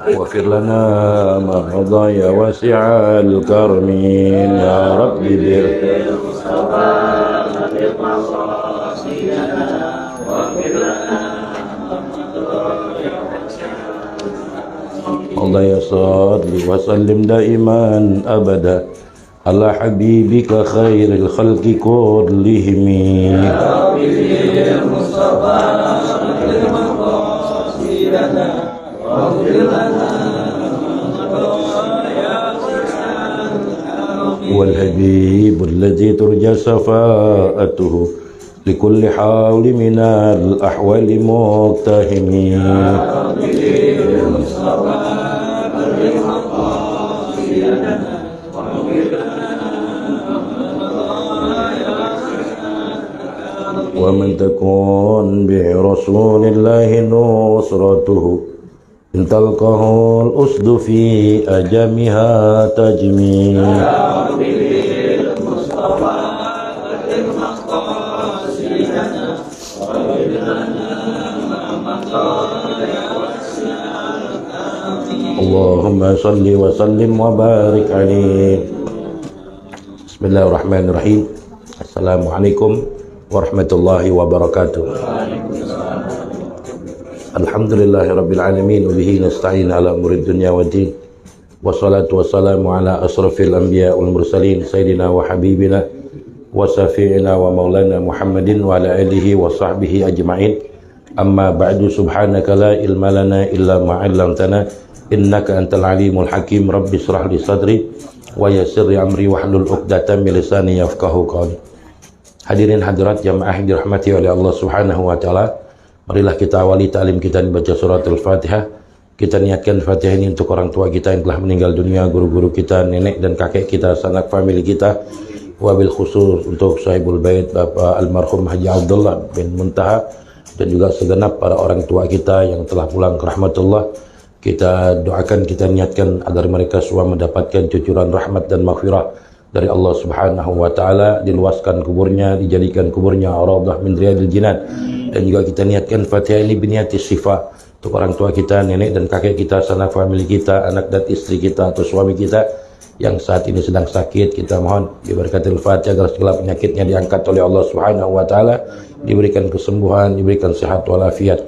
واغفر لنا ما مضى يا واسع الكرم يا رب بالمصطفى بلغ مقاصدنا واغفر لنا الله يصلي وسلم دائما أبدا على حبيبك خير الخلق كلهم يا رب بالمصطفى بلغ مقاصدنا واغفر لنا والحبيب الذي ترجى شفاعته لكل حول من الأحوال مقتحم يا رب بالمصطفى بلغ مقاصدنا واغفر لنا ومن تكون برسول الله نصرته إن تلقه الأسد في أجمها تجمي يا رب بالمصطفى بلغ مقاصدنا واغفر لنا اللهم صل وسلم وبارك عليه. Bismillahirrahmanirrahim. Assalamualaikum warahmatullahi wabarakatuh. Alhamdulillahirabbil alamin wa bihi nasta'in ala umurid dunya waddin. Wassalatu wassalamu ala asrafil anbiya wal mursalin sayyidina wa habibina wa safi'ina wa maulana Muhammadin wa ala alihi wa sahbihi ajma'in. Amma ba'du, subhanaka la ilma lana illa ma 'allamtana innaka antal alimul hakim. Rabbi shrah li sadri wa yassir li amri wahlul 'uqdatam min lisani yafqahu qawli. Hadirin hadirat jamaah yang dirahmati oleh Allah Subhanahu wa taala, marilah kita awali ta'lim kita membaca surat Al-Fatihah. Kita niatkan Fatihah ini untuk orang tua kita yang telah meninggal dunia, guru-guru kita, nenek dan kakek kita, sanak famili kita. Wabil khusus untuk sahibul bait Bapak almarhum Haji Abdullah bin Muntaha dan juga segenap para orang tua kita yang telah pulang ke rahmatullah. Kita doakan, kita niatkan agar mereka semua mendapatkan cucuran rahmat dan maghfirah dari Allah Subhanahu wa taala, diluaskan kuburnya, dijadikan kuburnya raudhah min riyadil jinan. Dan juga kita niatkan Fatihah ini biniati syifa untuk orang tua kita, nenek dan kakek kita, sanak famili kita, anak dan istri kita atau suami kita yang saat ini sedang sakit. Kita mohon diberkatil Fatihah agar segala penyakitnya diangkat oleh Allah Subhanahu wa taala, diberikan kesembuhan, diberikan sehat walafiat.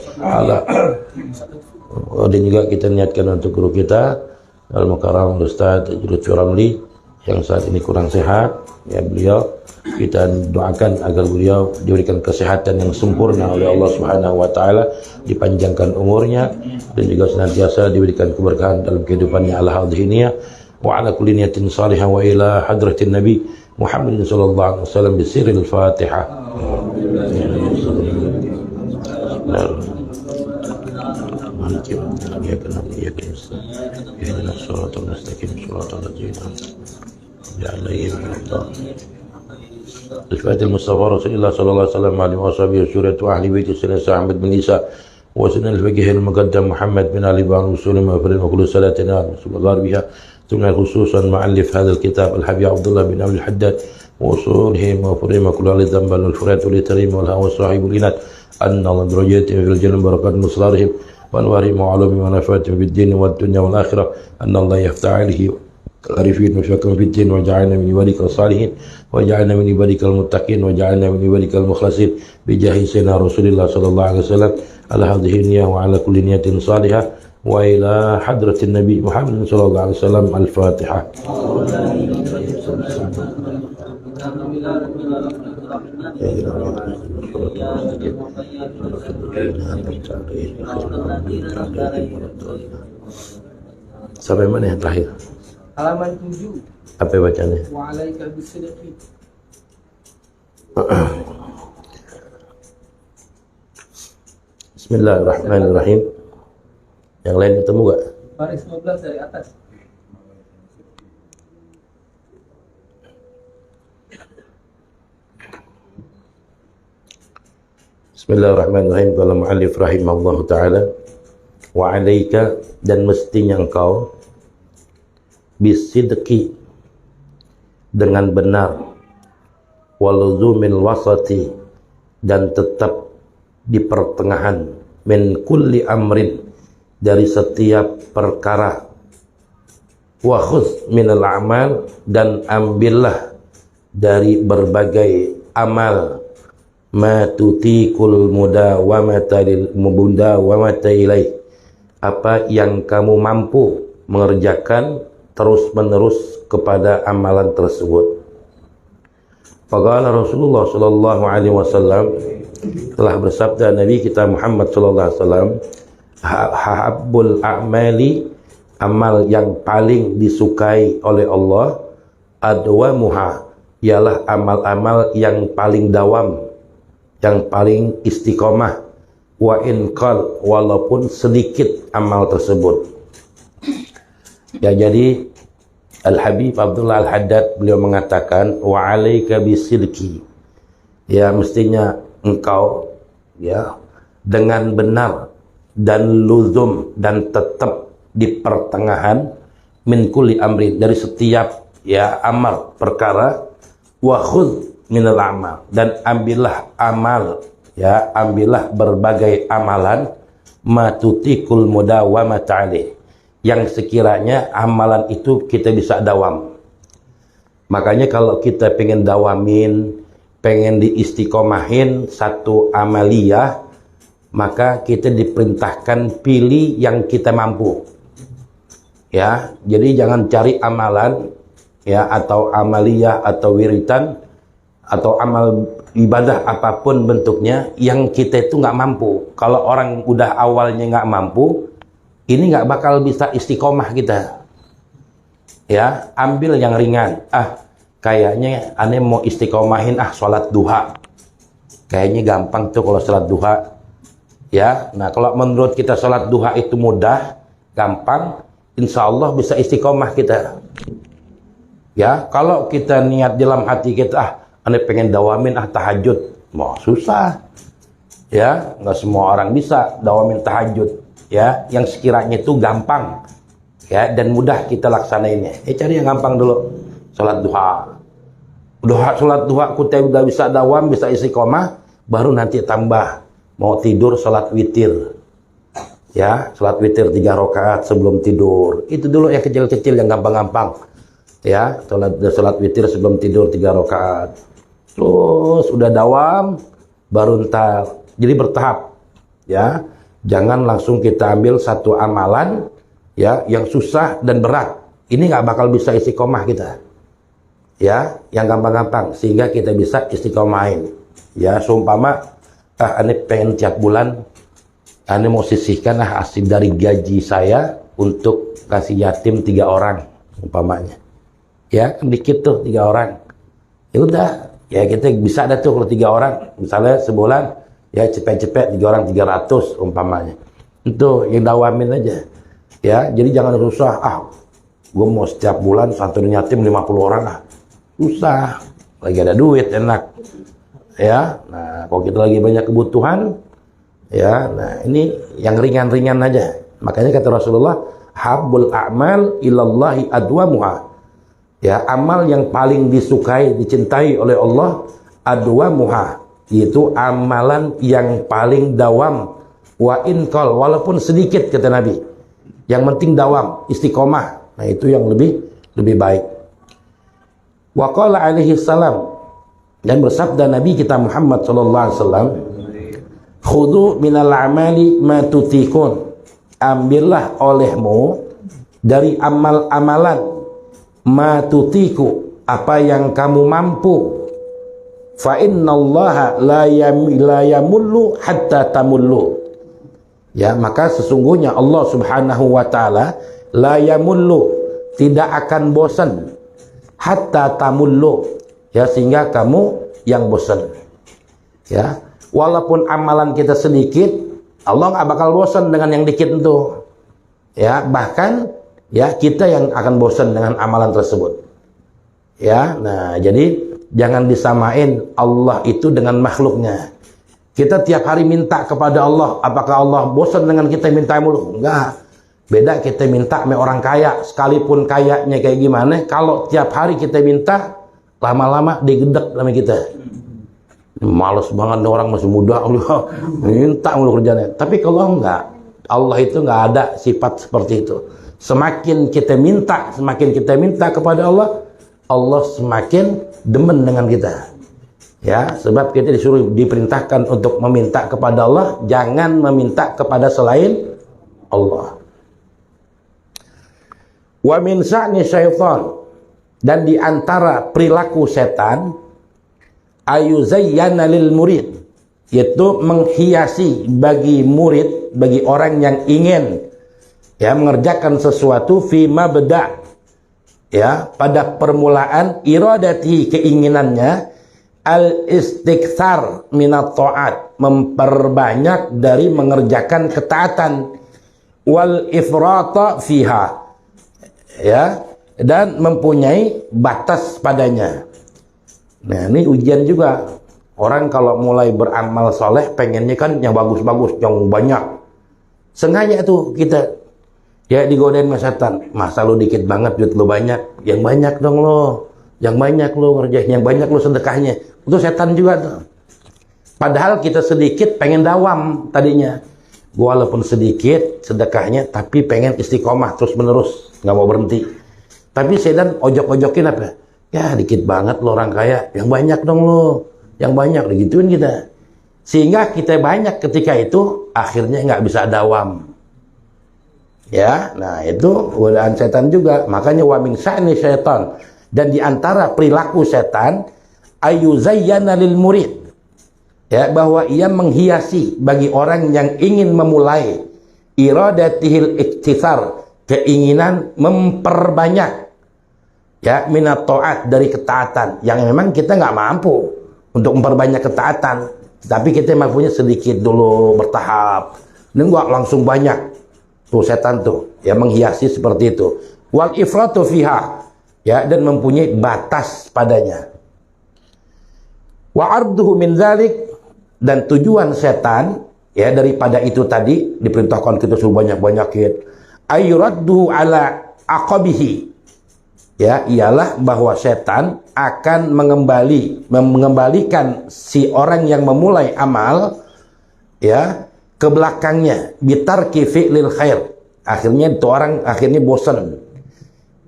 Dan juga kita niatkan untuk guru kita Al-Mukarram Ustaz Lutfi Ramli yang saat ini kurang sehat, ya, beliau kita doakan agar beliau diberikan kesehatan yang sempurna oleh Allah Subhanahu wa taala, dipanjangkan umurnya dan juga senantiasa diberikan keberkahan dalam kehidupannya al-hadhiniyah wa ala kulli niyatin salihah wa ila hadratin nabi Muhammadin sallallahu alaihi wasallam bi sirril Fatihah. Al-Fatihah Mustafa Rasulullah sallallahu alaihi wasallam wa washabihi suratu ahli bait Sayyidina Ahmad bin Isa wa sunan al-faqih al-muqaddam Muhammad bin Ali bin Rasul wa farid wa kullu salatina subhanallahi biha thumma khususan mu'allif hadha al-kitab al-Habib Abdullah bin Abdul Haddad wa usulihim wa furima kullu al-dhanb wal-furat wal-tarim wal hawa sahibul inat anna Allah darajatin fil jannah barakat muslarihim wa anwarihim wa alumihim wa nafaatihim fid din wad dunya wal akhirah anna Allah yaftah alihi العارفين وشكرا في الدين وجعلنا من عبادك الصالحين وجعلنا من عبادك المتقين وجعلنا من عبادك المخلصين بجاه سيدنا رسول الله صلى الله عليه وسلم على هذه النية وعلى كل نية صالحة وإلى حضرة النبي محمد صلى الله عليه وسلم الفاتحة. Sampai mana yang terakhir? Halaman 7. Apa bacanya? Wa alaika bisidqi. Bismillahirrahmanirrahim. Yang lain ketemu gak? Baris 15 dari atas. Bismillahirrahmanirrahim. Qala mu'allif rahimahullahu ta'ala, wa alaika, dan mestinya engkau bisidqi, dengan benar, waluzumil wasati, dan tetap di pertengahan, min kulli amrin, dari setiap perkara. Wa khudh minal a'mal, dan ambillah dari berbagai amal, ma tutikul mudawamata lil mudawamata ilaih, apa yang kamu mampu mengerjakan terus menerus kepada amalan tersebut. Faqala Rasulullah sallallahu alaihi wasallam, telah bersabda Nabi kita Muhammad sallallahu alaihi wasallam, habbul a'mali, amal yang paling disukai oleh Allah, adwamuha, ialah amal-amal yang paling dawam, yang paling istiqomah, wa in qal, walaupun sedikit amal tersebut. Ya, jadi Al-Habib Abdullah Al-Haddad beliau mengatakan, wa alaika bisidqi, ya mestinya engkau ya dengan benar dan luzum dan tetap di pertengahan, min kulli amrin, dari setiap ya amal perkara, wa khudh minal amal, dan ambillah amal, ya ambillah berbagai amalan, ma tutikul mudawamata alaih, yang sekiranya amalan itu kita bisa dawam. Makanya kalau kita pengen dawamin, pengen diistiqomahin satu amaliyah, maka kita diperintahkan pilih yang kita mampu. Ya, jadi jangan cari amalan ya atau amaliyah atau wiritan atau amal ibadah apapun bentuknya yang kita itu nggak mampu. Kalau orang udah awalnya nggak mampu, ini nggak bakal bisa istiqomah kita. Ya, ambil yang ringan. Kayaknya aneh mau istiqomahin sholat duha. Kayaknya gampang tuh kalau sholat duha. Ya, nah kalau menurut kita sholat duha itu mudah, gampang, insya Allah bisa istiqomah kita. Ya, kalau kita niat dalam hati kita, aneh pengen dawamin tahajud, mau susah. Ya, nggak semua orang bisa dawamin tahajud. Ya, yang sekiranya itu gampang ya dan mudah kita laksanainnya. Cari yang gampang dulu. Salat duha. Salat duha kita udah bisa dawam, bisa istiqomah, baru nanti tambah mau tidur salat witir. Ya, salat witir 3 rakaat sebelum tidur. Itu dulu yang kecil-kecil yang gampang-gampang. Ya, salat witir sebelum tidur 3 rakaat. Terus udah dawam baru ntar. Jadi bertahap. Ya. Jangan langsung kita ambil satu amalan ya yang susah dan berat. Ini nggak bakal bisa istiqomah kita. Ya, yang gampang-gampang sehingga kita bisa istiqomahin. Ya, seumpama ane pengen tiap bulan ane mau sisihkan hasil dari gaji saya untuk kasih yatim 3 orang umpamanya. Ya, kan dikit tuh 3 orang. Ya udah, ya kita bisa ada tuh kalau 3 orang, misalnya sebulan ya cepet-cepet 3 orang 300 umpamanya. Itu yang dawamin aja. Ya, jadi jangan susah. Gue mau setiap bulan santunin yatim 50 orang susah. Lagi ada duit enak. Ya, nah kalau kita lagi banyak kebutuhan, ya, nah ini yang ringan-ringan aja. Makanya kata Rasulullah, habbul a'mal ilallahi adwamuha. Ya, amal yang paling disukai, dicintai oleh Allah, adwamuha, itu amalan yang paling dawam, wa in qal, walaupun sedikit kata Nabi, yang penting dawam, istiqomah. Nah itu yang lebih baik. Wa qala alaihi salam, dan bersabda Nabi kita Muhammad sallallahu alaihi wasallam, khudu minal amali ma tutikun, ambillah olehmu dari amal-amalan, ma tutiku, apa yang kamu mampu, fa innallaha la yamullu hatta tamullu. Ya, maka sesungguhnya Allah Subhanahu wa taala la yamullu, tidak akan bosan, hatta tamullu, ya sehingga kamu yang bosan. Ya, walaupun amalan kita sedikit, Allah nggak bakal bosan dengan yang dikit itu. Ya, bahkan ya kita yang akan bosan dengan amalan tersebut. Ya, nah jadi jangan disamain Allah itu dengan makhluknya. Kita tiap hari minta kepada Allah, apakah Allah bosan dengan kita minta mulu? Enggak. Beda kita minta sama orang kaya, sekalipun kayanya kayak gimana, kalau tiap hari kita minta, lama-lama digedek sama kita. Males banget orang masih muda, minta mulu kerjanya. Tapi kalau enggak, Allah itu nggak ada sifat seperti itu. Semakin kita minta kepada Allah, Allah semakin demen dengan kita. Ya, sebab kita diperintahkan untuk meminta kepada Allah, jangan meminta kepada selain Allah. Wa min sya'ni syaitan, dan di antara perilaku setan, ayuzayyana lil murid, yaitu menghiasi bagi murid, bagi orang yang ingin ya mengerjakan sesuatu fi mabda, ya pada permulaan iradati, keinginannya, al-istikthar minat ta'at, memperbanyak dari mengerjakan ketaatan, wal ifrata fiha, ya, dan mempunyai batas padanya. Nah, ini ujian juga. Orang kalau mulai beramal soleh pengennya kan yang bagus-bagus, yang banyak. Sengaja tuh kita ya digodain sama setan. Masa lu dikit banget, duit lu banyak. Yang banyak dong lo. Yang banyak lo ngerjain, yang banyak lo sedekahnya. Itu setan juga tuh. Padahal kita sedikit pengen dawam tadinya. Walaupun sedikit sedekahnya, tapi pengen istiqomah terus menerus, nggak mau berhenti. Tapi setan ojok-ojokin apa? Ya dikit banget lo orang kaya, yang banyak dong lo, yang banyak, digituin kita. Sehingga kita banyak ketika itu akhirnya nggak bisa dawam. Ya, nah itu godaan setan juga. Makanya wa min sya'ni syaitan, dan di antara perilaku setan, ayuzayyana lil murid, ya, bahwa ia menghiasi bagi orang yang ingin memulai, iradatihil iktisar, keinginan memperbanyak, ya, minat ta'at, dari ketaatan, yang memang kita nggak mampu untuk memperbanyak ketaatan, tapi kita mampunya sedikit dulu, bertahap, ini nggak langsung banyak. Tuh setan tuh, ya, menghiasi seperti itu. Wal ifratu fiha, ya, dan mempunyai batas padanya. Wa arduhu min dzalik, dan tujuan setan, ya, daripada itu tadi diperintahkan kita suruh banyak-banyakin, ayuraddu ala aqabihi, ya, ialah bahwa setan akan mengembalikan si orang yang memulai amal, ya, ke belakangnya, bitarki fi'lil khair. Akhirnya itu orang akhirnya bosan,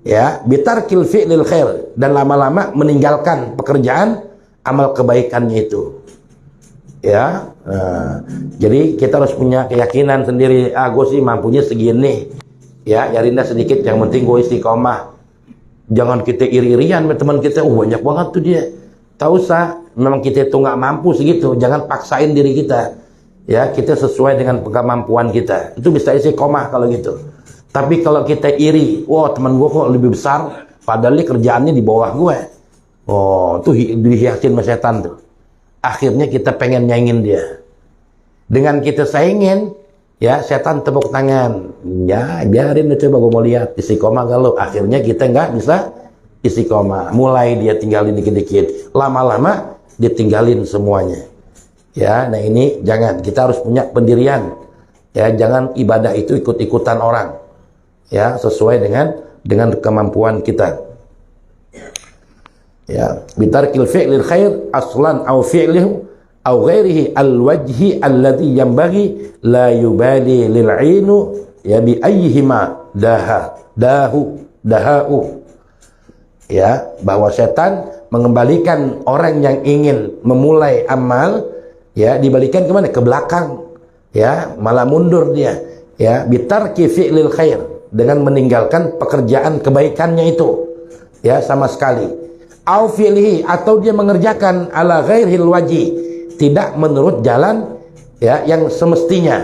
ya, bitarkil fi'lil khair, dan lama-lama meninggalkan pekerjaan amal kebaikannya itu, ya. Jadi kita harus punya keyakinan sendiri. Gue sih mampunya segini, ya, yarinda sedikit, yang penting gue istiqomah. Jangan kita iri-irian sama teman kita, banyak banget tuh dia. Tahu sah, memang kita itu nggak mampu segitu. Jangan paksain diri kita, ya, kita sesuai dengan kemampuan kita. Itu bisa istiqomah kalau gitu. Tapi kalau kita iri, wah teman gue kok lebih besar, padahal dia kerjaannya di bawah gue. Oh, tuh dihiasin sama setan tuh. Akhirnya kita pengen nyaingin dia. Dengan kita saingin, ya, setan tepuk tangan. Ya, biarin coba gue mau lihat istiqomah kalau. Akhirnya kita nggak bisa istiqomah. Mulai dia tinggalin dikit-dikit. Lama-lama ditinggalin semuanya. Ya, nah ini jangan. Kita harus punya pendirian. Ya, jangan ibadah itu ikut-ikutan orang. Ya, sesuai dengan kemampuan kita. Ya, bitarkil fi'lil khair aslan au fi'lihu au ghairihi alwajhi alladhi yanbaghi la yubali lil 'ainu, ya, bi ayyihima dahu. Ya, bahwa setan mengembalikan orang yang ingin memulai amal, ya, dibalikan kemana? Ke belakang, ya, malah mundur dia, ya, bitarki fi'lil khair, dengan meninggalkan pekerjaan kebaikannya itu, ya, sama sekali. Au fi'lihi, atau dia mengerjakan ala ghairil wajhi, tidak menurut jalan, ya, yang semestinya,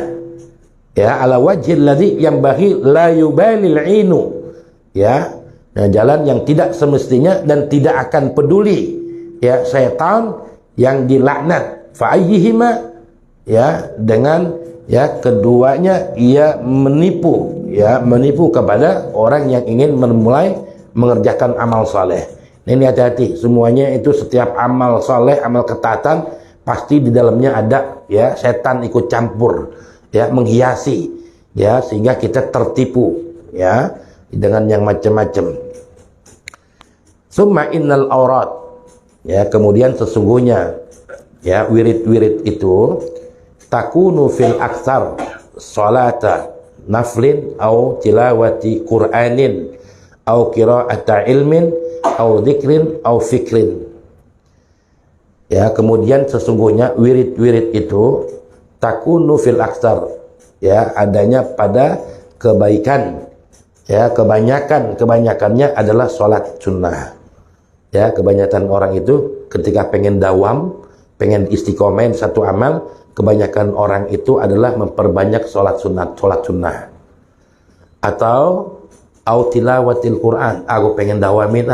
ya, ala wajhil ladzi yanbaghi la yubalil 'ainu, ya, nah, jalan yang tidak semestinya dan tidak akan peduli, ya, syaitan yang dilaknat. Fa ayyihima, ya, dengan, ya, keduanya ia menipu, ya, menipu kepada orang yang ingin memulai mengerjakan amal saleh. Ini hati-hati, semuanya itu, setiap amal saleh, amal ketaatan, pasti di dalamnya ada, ya, setan ikut campur, ya, menghiasi, ya, sehingga kita tertipu, ya, dengan yang macam-macam. Summa innal aurat, ya, kemudian sesungguhnya, ya, wirid-wirid itu takunu fil aktsar salata naflin au tilawati Qur'anin au qira'ata ilmin au dzikrin au fikrin. Ya, kemudian sesungguhnya wirid-wirid itu takunu fil aksar, ya, adanya pada kebaikan, ya, kebanyakannya adalah sholat sunnah. Ya, kebanyakan orang itu ketika pengen dawam, pengen istiqomah satu amal, kebanyakan orang itu adalah memperbanyak sholat sunnah. Atau au tilawatil Quran, aku pengen dawamin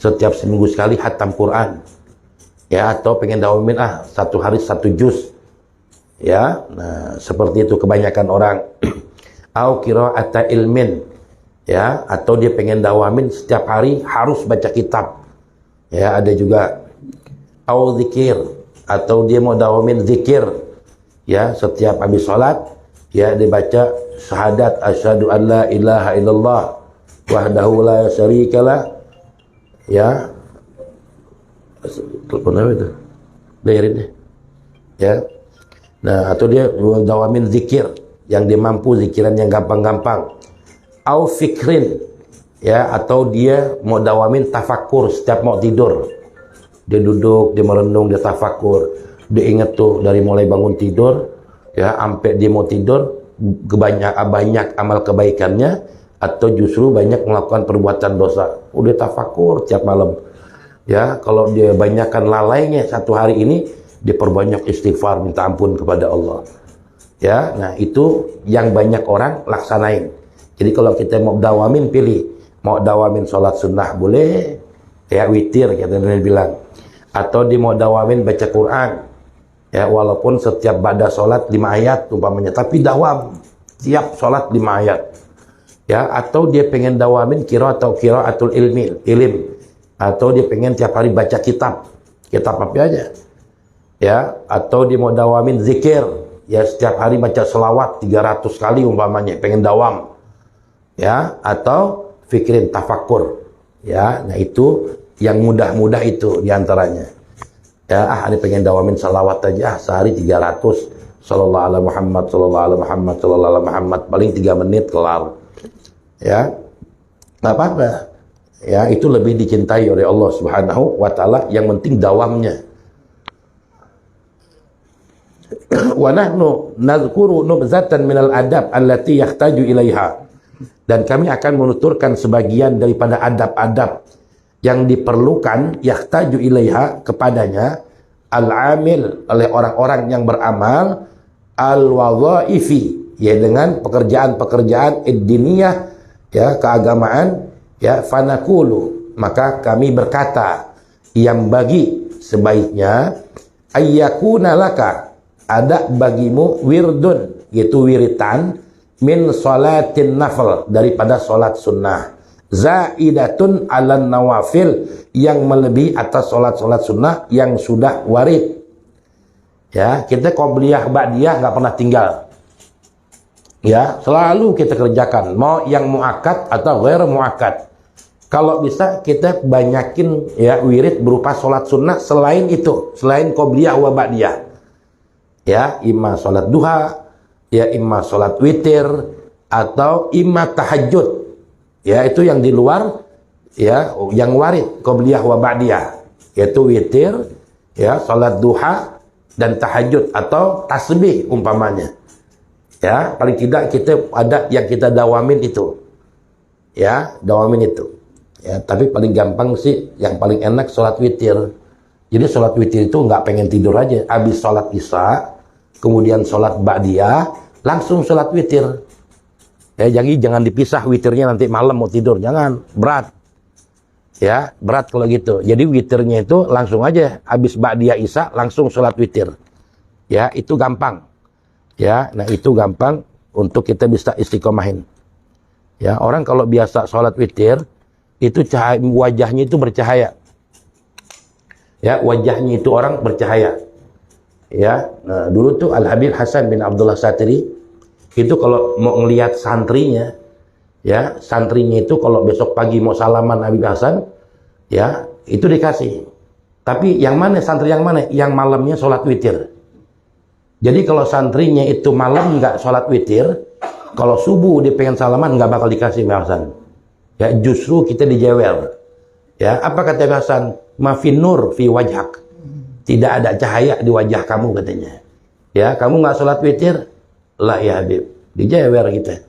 setiap seminggu sekali hatam Quran. Ya, atau pengen dawamin satu hari satu juz. Ya, nah seperti itu kebanyakan orang. Au qira'ata ilmin, ya, atau dia pengen dawamin setiap hari harus baca kitab. Ya, ada juga. Au zikir, atau dia mau dawamin zikir. Ya, setiap habis salat, ya, dibaca syahadat asyhadu an la ilaha illallah wahdahu la syarikalah. Ya, telepon apa itu? Bayarin deh. Ya. Nah, atau dia dawamin zikir yang dia mampu, zikiran yang gampang-gampang. Au fikrin, ya, atau dia mau dawamin tafakur setiap mau tidur. Dia duduk, dia merenung, dia tafakur. Dia ingat tuh dari mulai bangun tidur, ya, sampai dia mau tidur, banyak amal kebaikannya, atau justru banyak melakukan perbuatan dosa. Udah tafakur tiap malam. Ya, kalau dia banyakkan lalainya satu hari ini, diperbanyak istighfar, minta ampun kepada Allah. Ya, nah itu yang banyak orang laksanain. Jadi kalau kita mau dawamin, pilih. Mau dawamin sholat sunnah boleh, ya, witir kita bilang. Atau dia mau dawamin baca Quran, ya, walaupun setiap ba'da sholat 5 ayat umpamanya, tapi dawam tiap sholat 5 ayat. Ya, atau dia pengen dawamin qira'atul ilm, atau dia pengen tiap hari baca kitab apa aja. Ya, atau dia mau dawamin zikir, ya, setiap hari baca selawat 300 kali umpamanya, pengen dawam. Ya, atau fikirin tafakur. Ya, nah itu yang mudah-mudah itu diantaranya. Ya, ini pengen dawamin selawat aja sehari 300, sallallahu alaihi Muhammad, sallallahu alaihi Muhammad, sallallahu alaihi Muhammad, paling 3 menit kelar. Ya, nggak apa-apa. Ya, itu lebih dicintai oleh Allah Subhanahu wa taala, yang penting dawamnya. Wa nahnu nazkuru nubzatan minal adab allati yahtaju ilaiha. Dan kami akan menuturkan sebagian daripada adab-adab yang diperlukan, yahtaju ilaiha, kepadanya, al-amil, oleh orang-orang yang beramal, al-wadhaifi, ya, dengan pekerjaan-pekerjaan ad-diniyah, ya, keagamaan, ya, fanakulu, maka kami berkata, yang bagi sebaiknya ayyakuna laka, ada bagimu wirdun, yaitu wiritan, min sholatin nafl, daripada sholat sunnah, zaidatun ala nawafil, yang melebihi atas sholat-sholat sunnah yang sudah warid. Ya, kita qobliyah ba'diyah nggak pernah tinggal. Ya, selalu kita kerjakan, mau yang muakkad atau ghair muakkad. Kalau bisa kita banyakin, ya, wirid berupa sholat sunnah selain itu, selain qobliyah wa ba'diyah. Ya, imma sholat duha, ya, imma sholat witir, atau imma tahajud. Ya, itu yang di luar, ya, yang warid qobliyah wa ba'diyah, yaitu witir, ya, sholat duha dan tahajud, atau tasbih umpamanya. Ya, paling tidak kita ada yang kita dawamin itu. Ya, dawamin itu. Ya, tapi paling gampang sih, yang paling enak sholat witir. Jadi sholat witir itu nggak pengen tidur aja. Habis sholat isya, kemudian sholat ba'diyah, langsung sholat witir. Ya, jadi jangan dipisah witirnya nanti malam mau tidur. Jangan, berat. Ya, berat kalau gitu. Jadi witirnya itu langsung aja. Habis ba'diyah isya, langsung sholat witir. Ya, itu gampang. Ya, nah itu gampang untuk kita bisa istiqomahin. Ya, orang kalau biasa sholat witir, itu cahaya, wajahnya itu bercahaya. Ya, wajahnya itu orang bercahaya. Ya, nah, dulu tuh Al-Habib Hasan bin Abdullah Satiri, itu kalau mau ngelihat santrinya, ya, santrinya itu kalau besok pagi mau salaman Habib Hasan, ya, itu dikasih. Tapi yang mana, santri yang mana? Yang malamnya sholat witir. Jadi kalau santrinya itu malam nggak sholat witir, kalau subuh dia pengen salaman nggak bakal dikasih Hasan. Ya, justru kita dijewer. Ya, apa kata Hasan? Mafin nur fi wajhak. Tidak ada cahaya di wajah kamu katanya. Ya, kamu nggak sholat witir? Lah ya Habib, dijewer kita.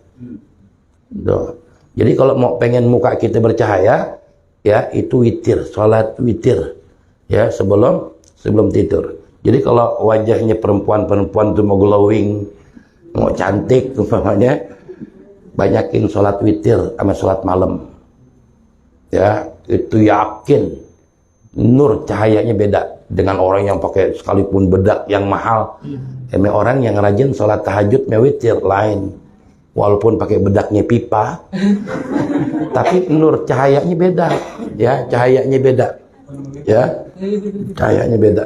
Tuh. Jadi kalau mau pengen muka kita bercahaya, ya itu witir, sholat witir. Ya, sebelum tidur. Jadi kalau wajahnya perempuan itu mau glowing, mau cantik umpamanya, banyakin sholat witir sama sholat malam. Ya, itu yakin nur cahayanya beda dengan orang yang pakai sekalipun bedak yang mahal. Orang yang rajin sholat tahajud witir lain. Walaupun pakai bedaknya pipa, tapi nur cahayanya beda. Ya, cahayanya beda. Ya, cahayanya beda.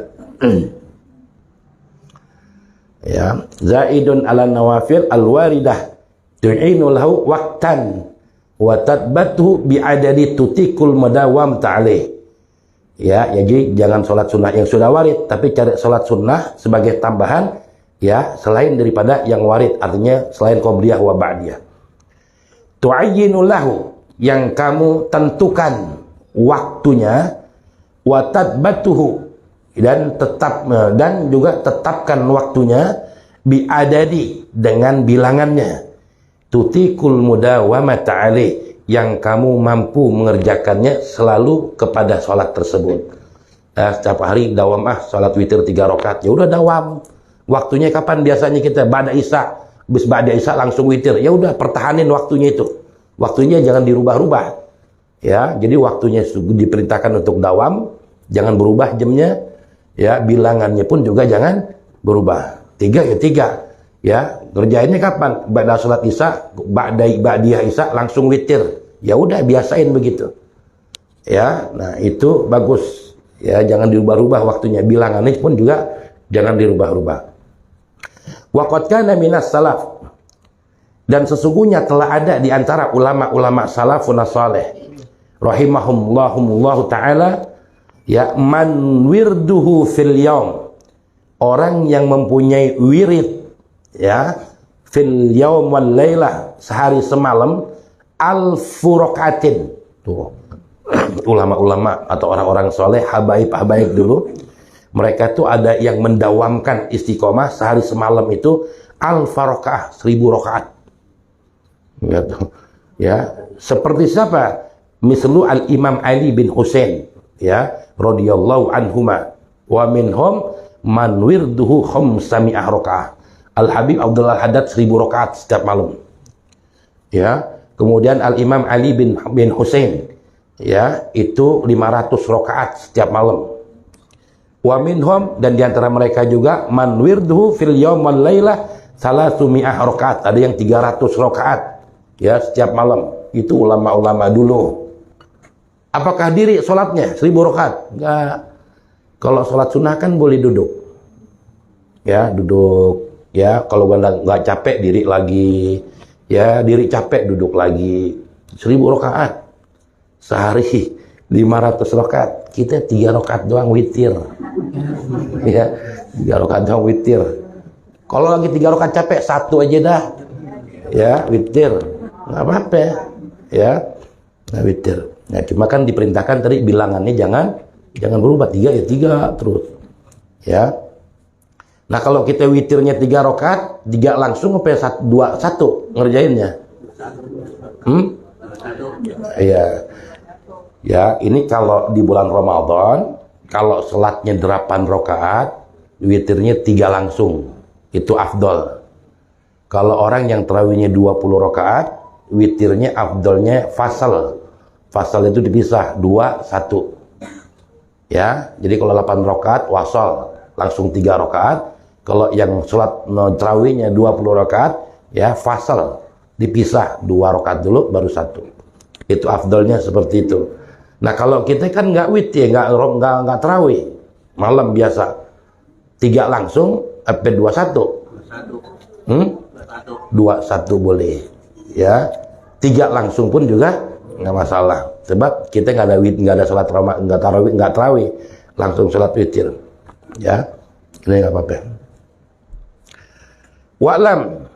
Ya, zaidun ala nawafil alwaridah tu'inu lahu waqtan wa tatbatuhu bi'adadi tutikul madawam ta'alih. Ya, jadi jangan sholat sunnah yang sudah warid, tapi cari sholat sunnah sebagai tambahan, ya, selain daripada yang warid, artinya selain qobliyah wa ba'diyah. Tu'ayyinu lahu, yang kamu tentukan waktunya, wa tatbatuhu, dan juga tetapkan waktunya biadadi, dengan bilangannya, tutikul mudawamata alaih, yang kamu mampu mengerjakannya selalu kepada sholat tersebut. Setiap hari dawam sholat witir 3 rakaat, ya udah dawam. Waktunya kapan biasanya kita? Ba'da isya. Habis ba'da isya langsung witir, ya udah pertahanin waktunya itu. Waktunya jangan dirubah-rubah. Ya, jadi waktunya diperintahkan untuk dawam, jangan berubah jamnya. Ya, bilangannya pun juga jangan berubah. 3 ya 3. Ya, ngerjainnya kapan? Ba'da salat isya, ba'diyah isya langsung witir. Ya udah biasain begitu. Ya, nah itu bagus. Ya, jangan dirubah-rubah waktunya. Bilangannya pun juga jangan dirubah-rubah. Wa qad kana minas salaf. Dan sesungguhnya telah ada di antara ulama-ulama salafun saleh rahimahumullahu taala, ya, man wirduhu fil yaum, orang yang mempunyai wirid, ya, fil yaum wal lailah, sehari semalam, alfu rakaatin. Tuh ulama-ulama atau orang-orang soleh, habaib dulu, mereka tuh ada yang mendawamkan istiqomah sehari semalam itu alfa rakaah, 1000 rakaat. Gitu. Ya, seperti siapa? Mislu al-Imam Ali bin Husain, ya, radhiyallahu anhuma, wa minhum man wirduhu khamsami'ah rakaah. Al-Habib Abdullah Haddad 1000 rakaat setiap malam. Ya, kemudian al-Imam Ali bin Husain, ya, itu 500 rakaat setiap malam. Wa minhum, dan diantara mereka juga, man wirduhu fil yaum wal lailah 300 rakaat, ada yang 300 rakaat, ya, setiap malam. Itu ulama-ulama dulu. Apakah diri sholatnya 1000 rakaat? Enggak. Kalau sholat sunnah kan boleh duduk. Ya, duduk. Ya, kalau nggak capek diri lagi. Ya, diri capek duduk lagi. 1000 rakaat. Sehari 500 rakaat. Kita 3 rakaat doang witir. Ya, 3 rakaat doang witir. Kalau lagi 3 rakaat capek, 1 aja dah. Ya, witir. Nggak apa-apa. Ya, nah, witir. Nah, cuma kan diperintahkan tadi bilangannya jangan berubah, 3 ya 3 terus. Ya. Nah, kalau kita witirnya 3 rakaat, 3 langsung apa ya 1 ngerjainnya? Iya. Ya, ini kalau di bulan Ramadan, kalau salatnya 8 rakaat, witirnya 3 langsung. Itu afdol. Kalau orang yang tarawihnya 20 rakaat, witirnya afdolnya fasal. Fasal itu dipisah 2, 1. Ya, jadi kalau 8 rakaat wasal langsung 3 rakaat. Kalau yang sholat tarawihnya 20 rakaat, ya, fasal dipisah 2 rakaat dulu baru 1. Itu afdolnya seperti itu. Nah, kalau kita kan nggak witir, nggak tarawih, malam biasa 3 langsung, apa 21? 21 boleh. Ya, 3 langsung pun juga nggak masalah, sebab kita nggak ada sholat nggak tarawih, langsung sholat witir. Ya, ini nggak apa-apa. Wa'lam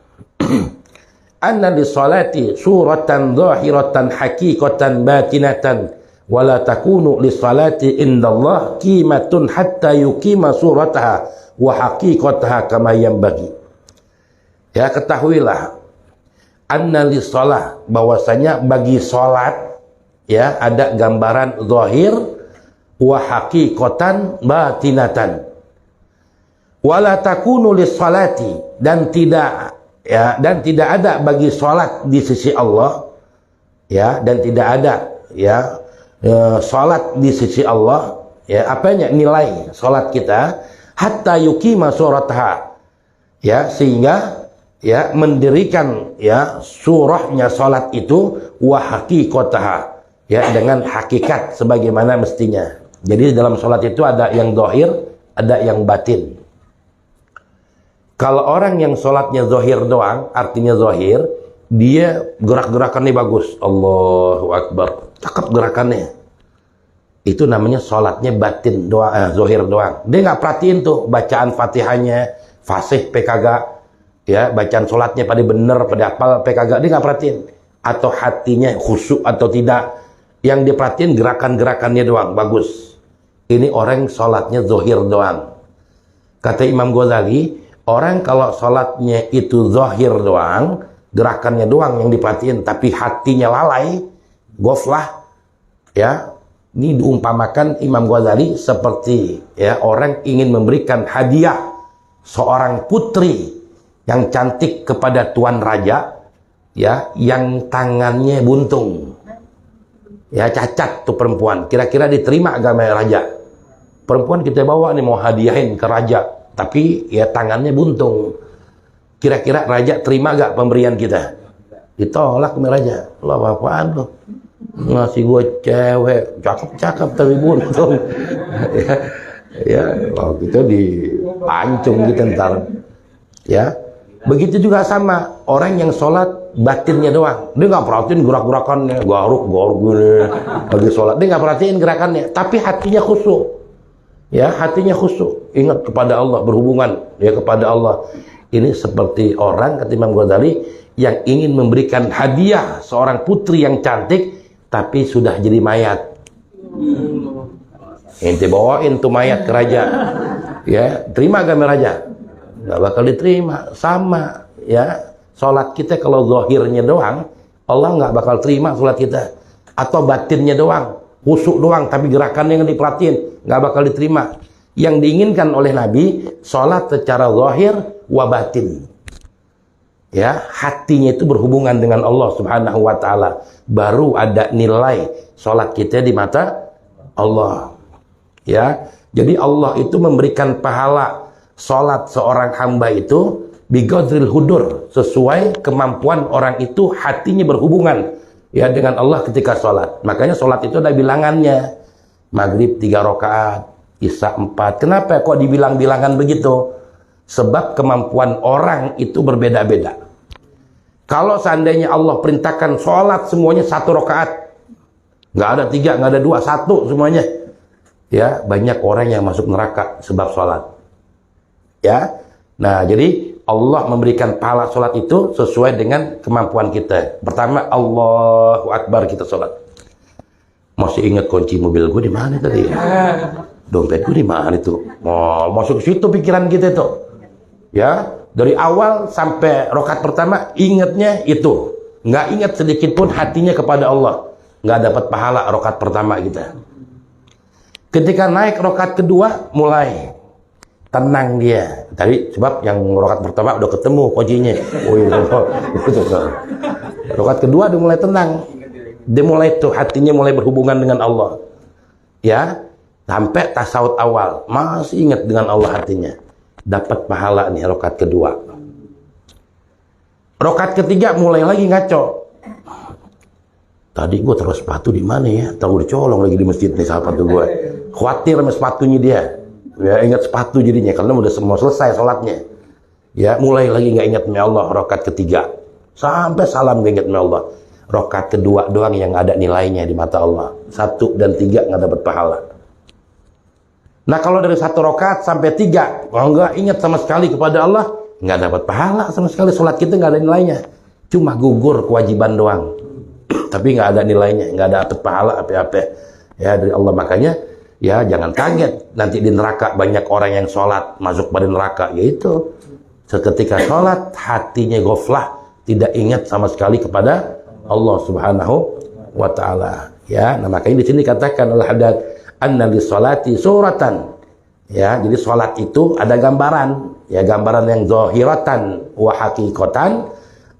anna li salati suratan zahiratan haqiqatan batinatan wa la takunu li salati indallah qimatun hatta yuqima surataha wa haqiqataha kama yanbaghi. Ya, ketahuilah anna li shalah, bahwasanya bagi salat ya ada gambaran zahir wa haqiqatan batinatan. Wala takunu lis salati, dan tidak ada bagi salat di sisi Allah ya, dan tidak ada ya salat di sisi Allah ya, apanya nilai salat kita hatta yuqima surataha ya, sehingga ya mendirikan ya surahnya salat itu wa haqiqataha ya, dengan hakikat sebagaimana mestinya. Jadi dalam salat itu ada yang zahir, ada yang batin. Kalau orang yang sholatnya zahir doang, artinya zahir, dia gerak-gerakannya bagus. Allahu Akbar. Cakep gerakannya. Itu namanya sholatnya batin doang, zahir doang. Dia nggak perhatiin tuh bacaan fatihahnya, fasih PKG, ya, bacaan sholatnya pada bener, pada apal PKG, dia nggak perhatiin. Atau hatinya khusyuk atau tidak. Yang dia perhatiin gerakan-gerakannya doang, bagus. Ini orang sholatnya zahir doang. Kata Imam Ghazali, orang kalau sholatnya itu zahir doang, gerakannya doang yang diperhatiin, tapi hatinya lalai, ghaflah, ya, ini diumpamakan Imam Ghazali seperti ya orang ingin memberikan hadiah seorang putri yang cantik kepada tuan raja, ya, yang tangannya buntung, ya, cacat tuh perempuan. Kira-kira diterima agama raja? Perempuan kita bawa nih mau hadiahin ke raja, tapi ya tangannya buntung. Kira-kira raja terima gak pemberian kita? Ditolak sama raja. Lo apa-apaan lo? Ngasih gue cewek cakep-cakep tapi buntung. ya kalau gitu dipancung gitu ntar. Ya, begitu juga sama orang yang sholat batinnya doang. Dia nggak perhatiin gerak-gerakannya, garuk gini lagi sholat. Dia nggak perhatiin gerakannya, tapi hatinya khusyuk. Ya, hatinya khusyuk, ingat kepada Allah, berhubungan ya kepada Allah. Ini seperti orang, kata Imam Ghazali, yang ingin memberikan hadiah seorang putri yang cantik tapi sudah jadi mayat. Ente bawain tuh mayat ke raja, ya, terima agama raja? Nggak bakal diterima. Sama ya, sholat kita kalau zahirnya doang, Allah nggak bakal terima sholat kita. Atau batinnya doang, khusyuk doang, tapi gerakannya yang diperhatiin, nggak bakal diterima. Yang diinginkan oleh Nabi, sholat secara zahir wa batin. Ya, hatinya itu berhubungan dengan Allah Subhanahu wa Ta'ala. Baru ada nilai sholat kita di mata Allah. Ya, jadi Allah itu memberikan pahala sholat seorang hamba itu biqadril hudur, sesuai kemampuan orang itu hatinya berhubungan ya dengan Allah ketika sholat. Makanya sholat itu ada bilangannya. Maghrib 3 rakaat, Isya 4. Kenapa kok dibilang bilangan begitu? Sebab kemampuan orang itu berbeda-beda. Kalau seandainya Allah perintahkan sholat semuanya 1 rakaat, nggak ada 3, nggak ada 2, 1 semuanya, ya banyak orang yang masuk neraka sebab sholat. Ya, nah jadi Allah memberikan pahala sholat itu sesuai dengan kemampuan kita. Pertama, Allahu Akbar, kita sholat. Masih ingat kunci mobil gue di mana tadi? Dompet gue di mana itu? Oh, masuk ke situ pikiran kita itu. Ya, dari awal sampai rakaat pertama ingatnya itu. Nggak ingat sedikit pun hatinya kepada Allah. Nggak dapat pahala rakaat pertama kita. Ketika naik rakaat kedua, mulai tenang dia. Tadi sebab yang rakaat pertama udah ketemu kuncinya. Oh iya, rakaat kedua udah mulai tenang. Dia mulai tuh hatinya mulai berhubungan dengan Allah. Ya, sampai tasawuf awal masih ingat dengan Allah hatinya. Dapat pahala nih rakaat kedua. Rakaat ketiga mulai lagi ngaco. Tadi gue taruh sepatu di mana ya? Tahu dicolong lagi di masjid nih sepatu gue. Khawatir sama sepatunya dia. Ya, ingat sepatu jadinya karena udah semua selesai sholatnya. Ya, mulai lagi nggak ingat sama Allah rakaat ketiga. Sampai salam nggak ingat sama Allah. Rakaat kedua doang yang ada nilainya di mata Allah. 1 dan 3 nggak dapat pahala. Nah, kalau dari 1 rakaat sampai 3, kalau nggak ingat sama sekali kepada Allah, nggak dapat pahala sama sekali. Sholat kita nggak ada nilainya, cuma gugur kewajiban doang. Tapi nggak ada nilainya, nggak ada dapat pahala apa-apa ya dari Allah. Makanya ya jangan kaget nanti di neraka banyak orang yang sholat masuk pada neraka, yaitu seketika sholat hatinya ghaflah, tidak ingat sama sekali kepada Allah Subhanahu wa Ta'ala. Ya, nah makanya di sini katakan al-haddad anna li sholati suratan. Ya, jadi sholat itu ada gambaran, ya gambaran yang zahiratan wa haqiqatan,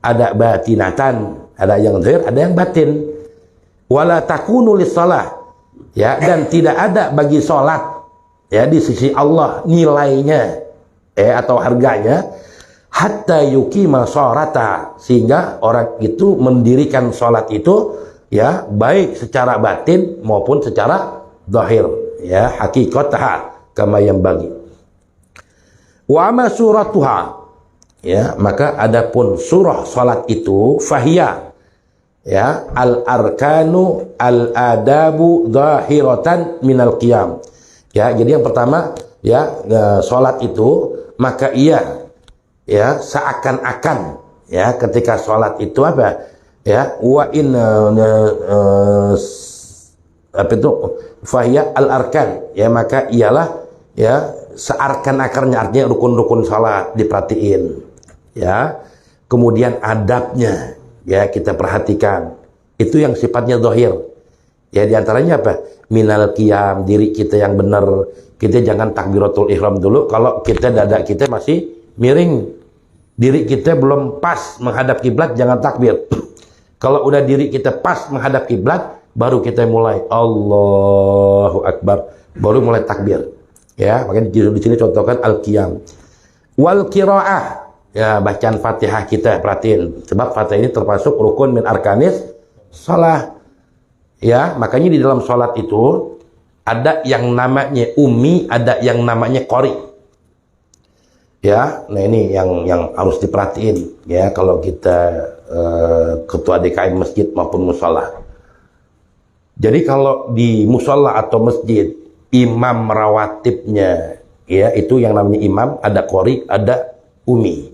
ada batinatan, ada yang zahir, ada yang batin. Wala takunu lis shalah, ya, dan tidak ada bagi sholat ya di sisi Allah nilainya atau harganya hatta yuqima sholata, sehingga orang itu mendirikan sholat itu ya baik secara batin maupun secara zahir, ya haqiqatah kama yang bagi. Wa ama suratuha, ya maka adapun surah salat itu fahiya, ya al arkanu al adabu zahiratan minal qiyam. Ya, jadi yang pertama ya salat itu maka ia ya seakan-akan ya ketika salat itu apa ya wa in apa itu fahiya al arkan, ya maka ialah ya searkan-akarnya, artinya rukun-rukun salat diperhatiin, ya kemudian adabnya ya kita perhatikan, itu yang sifatnya zahir, ya diantaranya apa minal qiyam, diri kita yang benar. Kita jangan takbiratul ihram dulu kalau kita dada kita masih miring, diri kita belum pas menghadap kiblat, jangan takbir. Kalau udah diri kita pas menghadap kiblat, baru kita mulai Allahu Akbar, baru mulai takbir. Ya, makanya di sini contohkan al-qiyam. Wal qiraah, ya bacaan Fatihah kita perhatiin, sebab Fatihah ini termasuk rukun min arkanis shalah. Ya, makanya di dalam salat itu ada yang namanya ummi, ada yang namanya qari. Ya, nah ini yang harus diperhatiin ya kalau kita ketua DKM masjid maupun mushola. Jadi kalau di mushola atau masjid imam rawatibnya ya itu yang namanya imam, ada qari, ada ummi.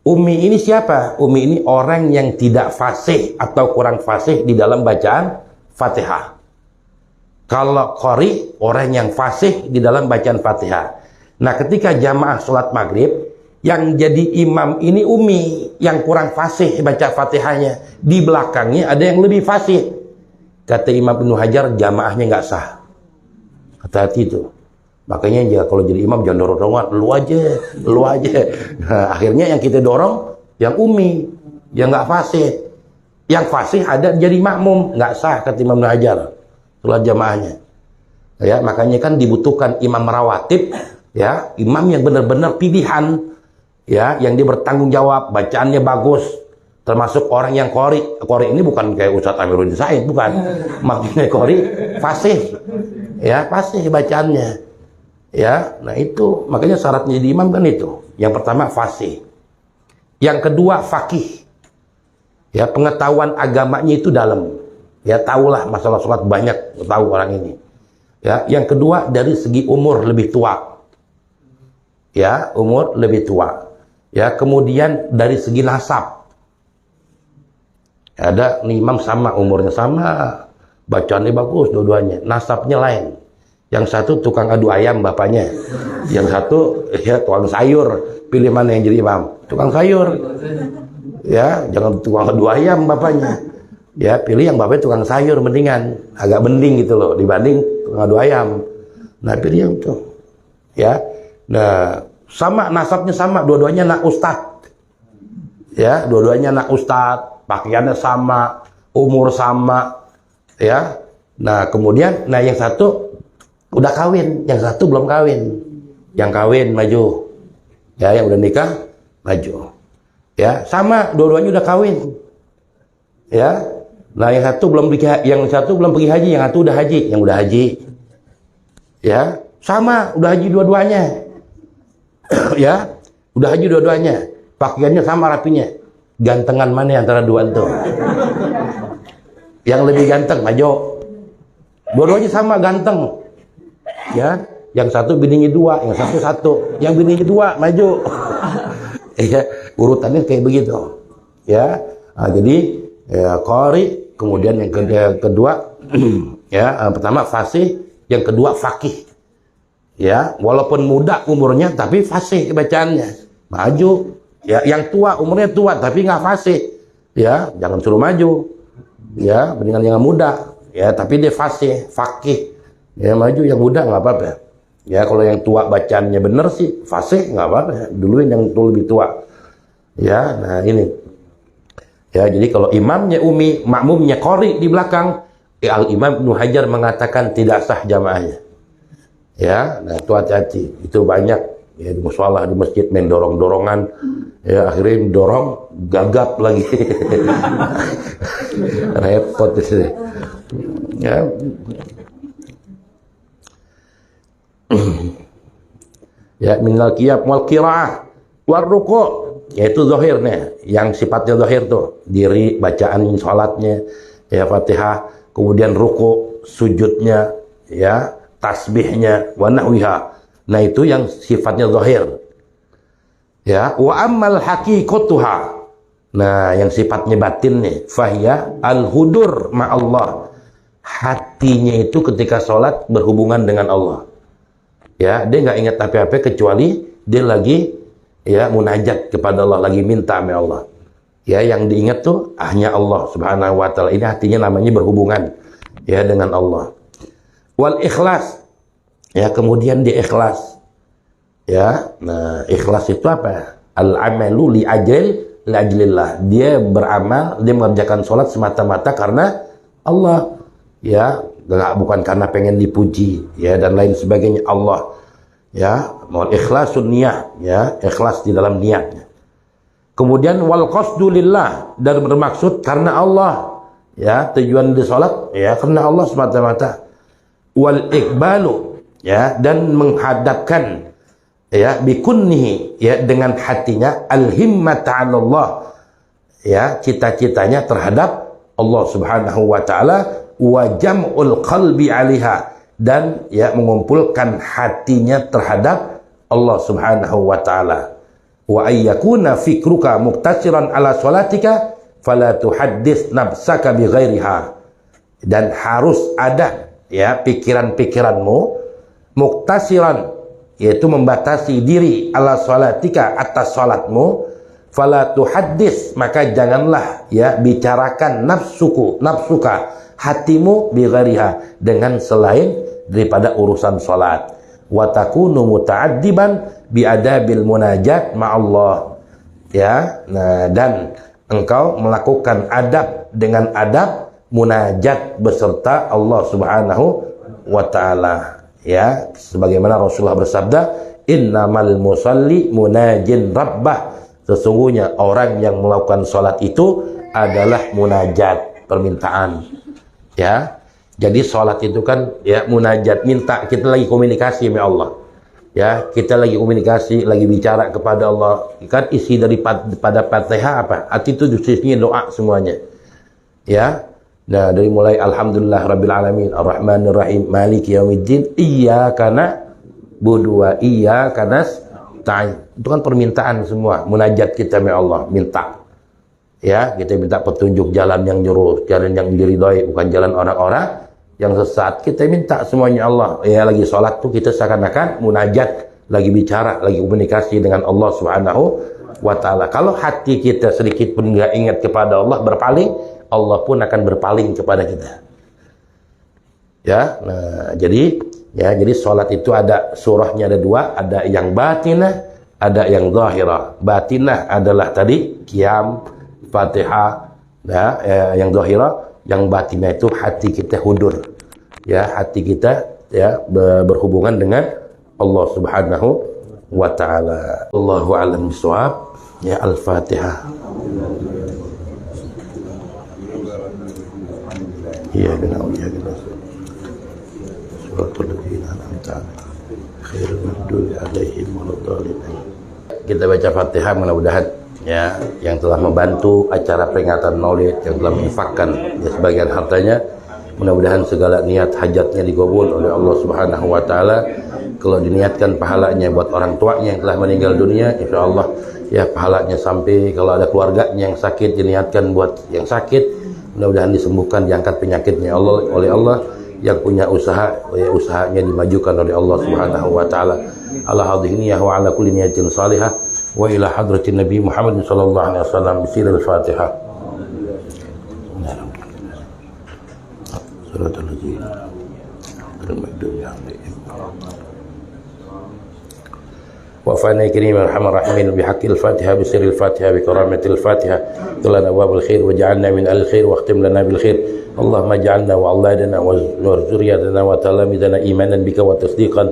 Ummi ini siapa? Ummi ini orang yang tidak fasih atau kurang fasih di dalam bacaan Fatihah. Kalau qari orang yang fasih di dalam bacaan Fatihah. Nah, ketika jamaah sholat maghrib, yang jadi imam ini ummi, yang kurang fasih baca Fatihahnya. Di belakangnya ada yang lebih fasih. Kata Imam Ibnu Hajar, jamaahnya nggak sah. Hati-hati itu. Makanya ya kalau jadi imam jangan dorong-dorongan, lu aja. Nah, akhirnya yang kita dorong yang ummi, yang nggak fasih. Yang fasih ada jadi makmum, nggak sah kata Imam Ibnu Hajar. Sholat jamaahnya. Ya, makanya kan dibutuhkan imam rawatib, ya, imam yang benar-benar pilihan, ya, yang dia bertanggung jawab, bacaannya bagus, termasuk orang yang qari. Qari ini bukan kayak Ustadz Amiruddin Said, bukan. Maksudnya qari fasih, ya, fasih bacaannya, ya. Nah itu makanya syaratnya jadi imam kan itu. Yang pertama fasih, yang kedua faqih, ya pengetahuan agamanya itu dalam, ya tahulah masalah sholat banyak tahu orang ini. Ya, yang kedua dari segi umur lebih tua. Ya, umur lebih tua. Ya, kemudian dari segi nasab. Ada nih imam sama, umurnya sama, bacaannya bagus dua-duanya, nasabnya lain. Yang satu tukang adu ayam bapaknya. Yang satu ya tukang sayur. Pilih mana yang jadi imam? Tukang sayur. Ya, jangan tukang adu ayam bapaknya. Ya, pilih yang bapaknya tukang sayur mendingan, agak mending gitu loh dibanding tukang adu ayam. Nah, pilih yang itu. Ya. Nah, sama nasabnya sama, dua-duanya anak ustad. Ya, dua-duanya anak ustad, pakaiannya sama, umur sama. Ya. Nah, kemudian yang satu udah kawin, yang satu belum kawin. Yang kawin maju. Ya, yang udah nikah maju. Ya, sama dua-duanya udah kawin. Ya. Nah, yang satu belum pergi haji, yang satu udah haji, yang udah haji. Ya, sama udah haji dua-duanya. Ya, udah haji dua-duanya. Pakaiannya sama rapinya. Gantengan mana antara dua itu? Yang lebih ganteng maju. Dua-duanya sama ganteng. Ya, yang satu bininya dua, yang satu. Yang bininya dua maju. Ya, urutannya kayak begitu. Ya, jadi qari, kemudian yang kedua ya, pertama fasih, yang kedua faqih. Ya, walaupun muda umurnya tapi fasih bacaannya. Maju. Ya, yang tua umurnya tua tapi nggak fasih. Ya, jangan suruh maju. Ya, mendingan yang muda. Ya, tapi dia fasih, faqih. Ya, maju yang muda nggak apa-apa. Ya, kalau yang tua bacaannya bener sih, fasih nggak apa-apa. Duluin yang lebih tua. Ya, nah ini. Ya, jadi kalau imamnya umi, makmumnya qari di belakang, Al-Imam Ibnu Hajar mengatakan tidak sah jamaahnya. Ya, nah itu hati-hati. Itu banyak ya di musholah, di masjid main dorong-dorongan. Ya, akhirnya dorong gagap lagi. Repot di sini. Ya. Ya, minal qiyam wal qiraah war ruku', yaitu zahirnya, yang sifatnya zahir tuh, diri, bacaan salatnya, ya Fatihah, kemudian ruku', sujudnya, ya, tasbihnya, wa nahwiha. Nah, itu yang sifatnya zahir. Ya, wa ammal haqiqatuha. Nah, yang sifatnya batin nih, fahiya al-hudur ma'allah. Hatinya itu ketika sholat berhubungan dengan Allah. Ya, dia nggak ingat apa-apa kecuali dia lagi ya munajat kepada Allah, lagi minta sama Allah. Ya, yang diingat tuh hanya Allah Subhanahu wa taala. Ini hatinya namanya berhubungan ya dengan Allah. Wal ikhlas. Ya, kemudian dia ikhlas. Ya, nah ikhlas itu apa? Al-amalu li ajlillah. Dia beramal, dia mengerjakan sholat semata-mata karena Allah. Ya, bukan karena pengen dipuji ya dan lain sebagainya. Allah ya, mohon ikhlasun niyah, ya, ikhlas di dalam niatnya. Kemudian wal qasdu lillah, dan bermaksud karena Allah. Ya, tujuan di salat ya karena Allah semata-mata. Wal iqbalu, ya, dan menghadapkan ya bikunnihi, ya, dengan hatinya, al himmata 'ala Allah, ya, cita-citanya terhadap Allah Subhanahu wa taala, wa jam'ul qalbi 'alaiha, dan ya mengumpulkan hatinya terhadap Allah Subhanahu wa taala. Wa ayyakuna fikruka muqtasiran ala salatika fala tuhaddits nafsaka bighairiha, dan harus ada ya pikiran-pikiranmu muqtasiran, yaitu membatasi diri, ala salatika, atas salatmu, fala tuhaddits, maka janganlah ya bicarakan nafsuka hatimu bighariha, dengan selain daripada urusan salat. Wa takunu muta'addiban bi adabil munajat ma'allah, ya, nah, dan engkau melakukan adab dengan adab munajat beserta Allah Subhanahu wa taala, ya, sebagaimana Rasulullah bersabda, innamal musalli munajin rabbah, sesungguhnya orang yang melakukan salat itu adalah munajat, permintaan. Ya, jadi sholat itu kan ya munajat, minta, kita lagi komunikasi sama Allah. Ya, kita lagi komunikasi, lagi bicara kepada Allah. Kan isi daripada Fatihah apa? Arti itu isinya doa semuanya. Ya. Nah, dari mulai alhamdulillah rabbil alamin, arrahmanir rahim, maliki yaumiddin, iyyaka na'budu wa iyyaka nasta'in. Itu kan permintaan semua, munajat kita sama Allah, minta. Ya, kita minta petunjuk jalan yang lurus, jalan yang diridhoi, bukan jalan orang-orang yang sesat. Kita minta semuanya Allah. Ya, lagi sholat tuh kita seakan-akan munajat, lagi bicara, lagi komunikasi dengan Allah Subhanahu wa taala. Kalau hati kita sedikit pun nggak ingat kepada Allah, berpaling, Allah pun akan berpaling kepada kita. Ya, nah jadi sholat itu ada surahnya, ada dua, ada yang batinah, ada yang zahirah. Batinah adalah tadi qiyam, Fatihah, ya, yang zahirah. Yang batinah itu hati kita hudur, ya, hati kita ya berhubungan dengan Allah Subhanahu wa taala. Allahu a'lam bishawab. Ya, Al-Fatihah. Iya, benar, iya, benar. Suratul ladzina an'amta 'alaihim khairil maghdubi 'alaihim waladdallin. Kita baca Fatihah, mudah-mudahan ya yang telah membantu acara peringatan Maulid, yang telah menginfakkan ya sebagian hartanya, mudah-mudahan segala niat hajatnya dikabul oleh Allah Subhanahu wa taala. Kalau diniatkan pahalanya buat orang tuanya yang telah meninggal dunia, insyaallah ya pahalanya sampai. Kalau ada keluarganya yang sakit, diniatkan buat yang sakit, mudah-mudahan disembuhkan, diangkat penyakitnya oleh Allah. Yang punya usaha, ya usahanya dimajukan oleh Allah Subhanahu wa taala. Ala hadhihi niyyah wa ala kulli niyatin salihah wa ila hadratin Nabi Muhammad sallallahu alaihi wasallam bisiril Fatihah. Suratul Al-Jin. وفانا كريم ارحم الراحمين بحق الفاتحه بسر الفاتحه بكرامه الفاتحه طلنا ابواب الخير وجعلنا من اهل الخير واختم لنا بالخير اللهم اجعلنا واولادنا وذرياتنا وتلاميذنا ايمانا بك وتصديقا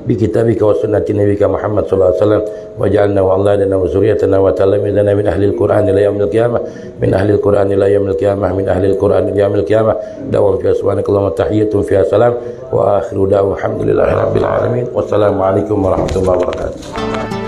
بكتابك وسنه نبيك محمد صلى الله عليه وسلم واجعلنا واولادنا وذرياتنا وتلاميذنا من اهل القران الى يوم القيامه من اهل القران الى يوم القيامه من اهل القران الى يوم القيامه دوام فيها سبحانك اللهم تحيتهم فيها سلام واخر دعوة الحمد لله رب العالمين والسلام عليكم ورحمه الله وبركاته.